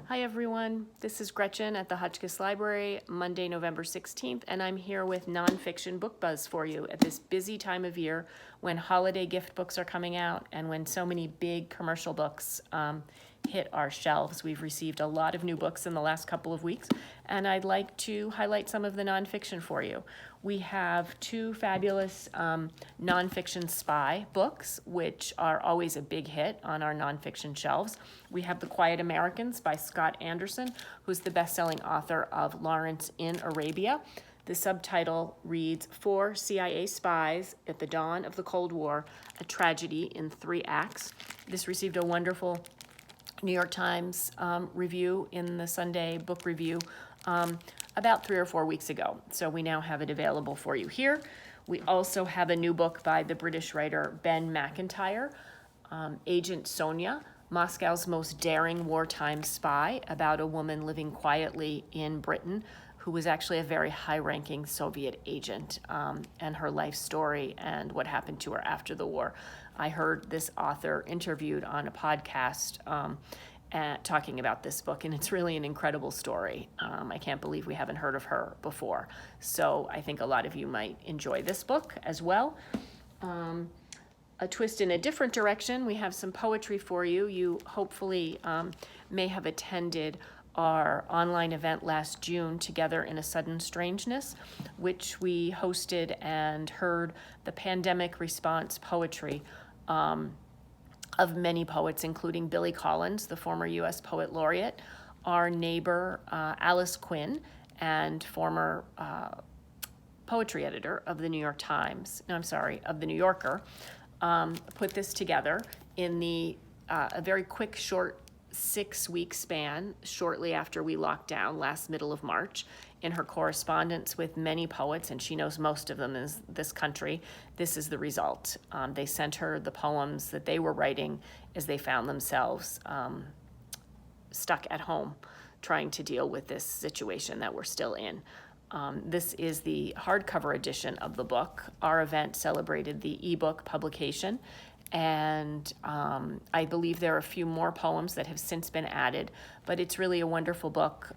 Hi everyone, this is Gretchen at the Hotchkiss Library, Monday, November 16th, and I'm here with Nonfiction Book Buzz for you at this busy time of year when holiday gift books are coming out and when so many big commercial books hit our shelves. We've received a lot of new books in the last couple of weeks, and I'd like to highlight some of the nonfiction for you. We have two fabulous nonfiction spy books, which are always a big hit on our nonfiction shelves. We have The Quiet Americans by Scott Anderson, who's the best-selling author of Lawrence in Arabia. The subtitle reads, "Four CIA Spies at the Dawn of the Cold War, a Tragedy in 3 Acts." This received a wonderful New York Times review in the Sunday Book Review about 3 or 4 weeks ago. So we now have it available for you here. We also have a new book by the British writer Ben Macintyre, Agent Sonia, Moscow's Most Daring Wartime Spy, about a woman living quietly in Britain who was actually a very high-ranking Soviet agent, and her life story and what happened to her after the war. I heard this author interviewed on a podcast talking about this book, and it's really an incredible story. I can't believe we haven't heard of her before. So I think a lot of you might enjoy this book as well. A twist in a different direction, we have some poetry for you. You hopefully may have attended our online event last June, Together in a Sudden Strangeness, which we hosted and heard the pandemic response poetry of many poets, including Billy Collins, the former U.S. Poet Laureate, our neighbor Alice Quinn, and former poetry editor of the New York Times, of the New Yorker, put this together in a very quick, short 6-week span shortly after we locked down last middle of March. In her correspondence with many poets, and she knows most of them in this country, this is the result. They sent her the poems that they were writing as they found themselves stuck at home trying to deal with this situation that we're still in. This is the hardcover edition of the book. Our event celebrated the ebook publication, and I believe there are a few more poems that have since been added, but it's really a wonderful book.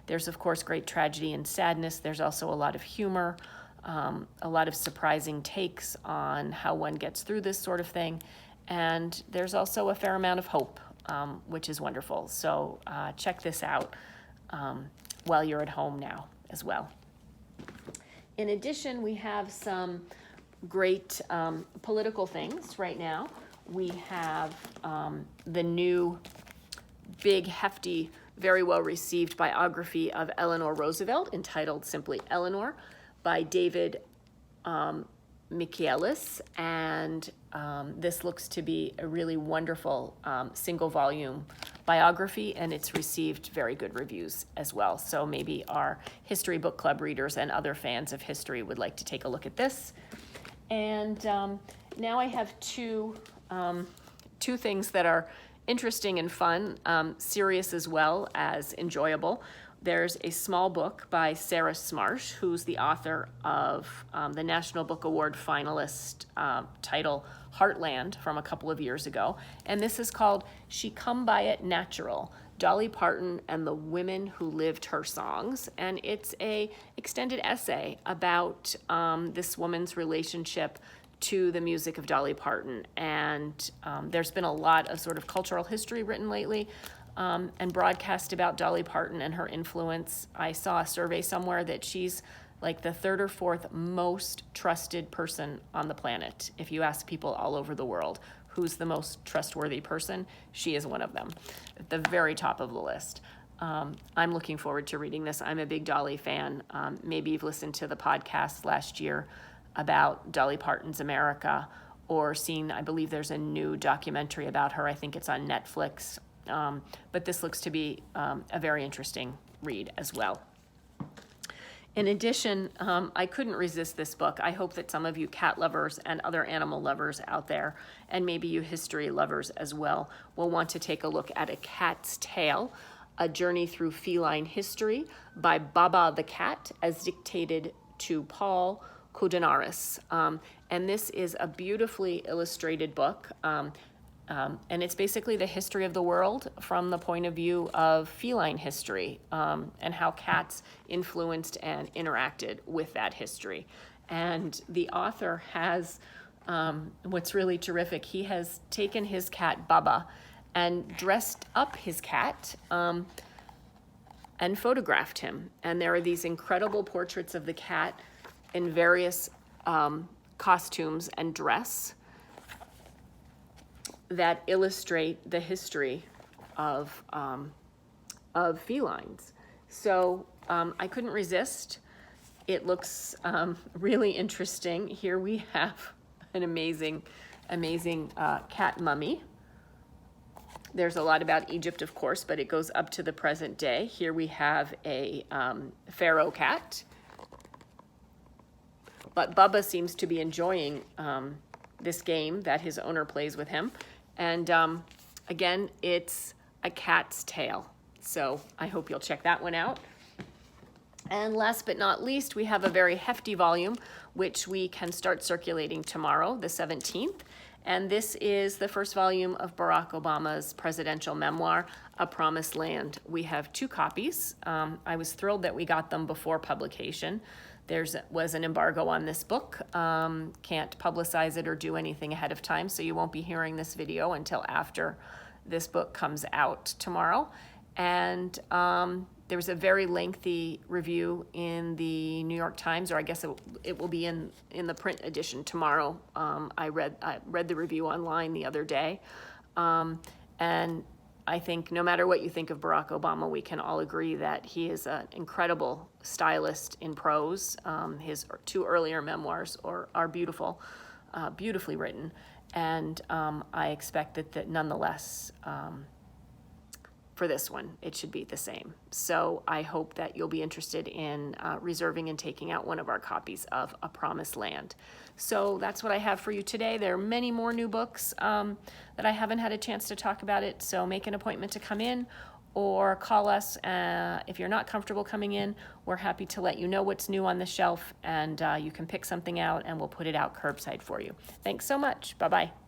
There's, of course, great tragedy and sadness. There's also a lot of humor, a lot of surprising takes on how one gets through this sort of thing, and there's also a fair amount of hope, which is wonderful. So check this out while you're at home now as well. In addition, we have some great political things right now. We have the new big, hefty, very well received biography of Eleanor Roosevelt entitled simply Eleanor by David Michaelis, and this looks to be a really wonderful single volume biography, and it's received very good reviews as well. So maybe our history book club readers and other fans of history would like to take a look at this. And now I have two things that are interesting and fun, serious as well as enjoyable. There's a small book by Sarah Smarsh, who's the author of the National Book Award finalist title Heartland from a couple of years ago. And this is called She Come By It Natural, Dolly Parton and the Women Who Lived Her Songs. And it's a extended essay about this woman's relationship to the music of Dolly Parton. And there's been a lot of sort of cultural history written lately and broadcast about Dolly Parton and her influence. I saw a survey somewhere that she's like the 3rd or 4th most trusted person on the planet. If you ask people all over the world who's the most trustworthy person, she is one of them, at the very top of the list. I'm looking forward to reading this. I'm a big Dolly fan. Maybe you've listened to the podcast last year about Dolly Parton's America, or seen, I believe there's a new documentary about her. I think it's on Netflix. But this looks to be a very interesting read as well. In addition, I couldn't resist this book. I hope that some of you cat lovers and other animal lovers out there, and maybe you history lovers as well, will want to take a look at A Cat's Tale, A Journey Through Feline History by Baba the Cat, as dictated to Paul Koudanaris. And this is a beautifully illustrated book. And it's basically the history of the world from the point of view of feline history, and how cats influenced and interacted with that history. And the author has, what's really terrific, he has taken his cat Bubba and dressed up his cat, and photographed him. And there are these incredible portraits of the cat in various costumes and dress that illustrate the history of felines. So I couldn't resist. It looks really interesting. Here we have an amazing cat mummy. There's a lot about Egypt, of course, but it goes up to the present day. Here we have a pharaoh cat. But Bubba seems to be enjoying this game that his owner plays with him. And again, it's A Cat's Tale. So I hope you'll check that one out. And last but not least, we have a very hefty volume, which we can start circulating tomorrow, the 17th. And this is the first volume of Barack Obama's presidential memoir, A Promised Land. We have 2 copies. I was thrilled that we got them before publication. There was an embargo on this book. Can't publicize it or do anything ahead of time, so you won't be hearing this video until after this book comes out tomorrow. And there was a very lengthy review in the New York Times, or I guess it will be in the print edition tomorrow. I read the review online the other day. And I think no matter what you think of Barack Obama, we can all agree that he is an incredible stylist in prose. His 2 earlier memoirs are beautiful, beautifully written. And I expect that nonetheless, for this one, it should be the same. So I hope that you'll be interested in reserving and taking out one of our copies of A Promised Land. So that's what I have for you today. There are many more new books that I haven't had a chance to talk about it, so make an appointment to come in or call us. If you're not comfortable coming in, we're happy to let you know what's new on the shelf, and you can pick something out and we'll put it out curbside for you. Thanks so much. Bye-bye.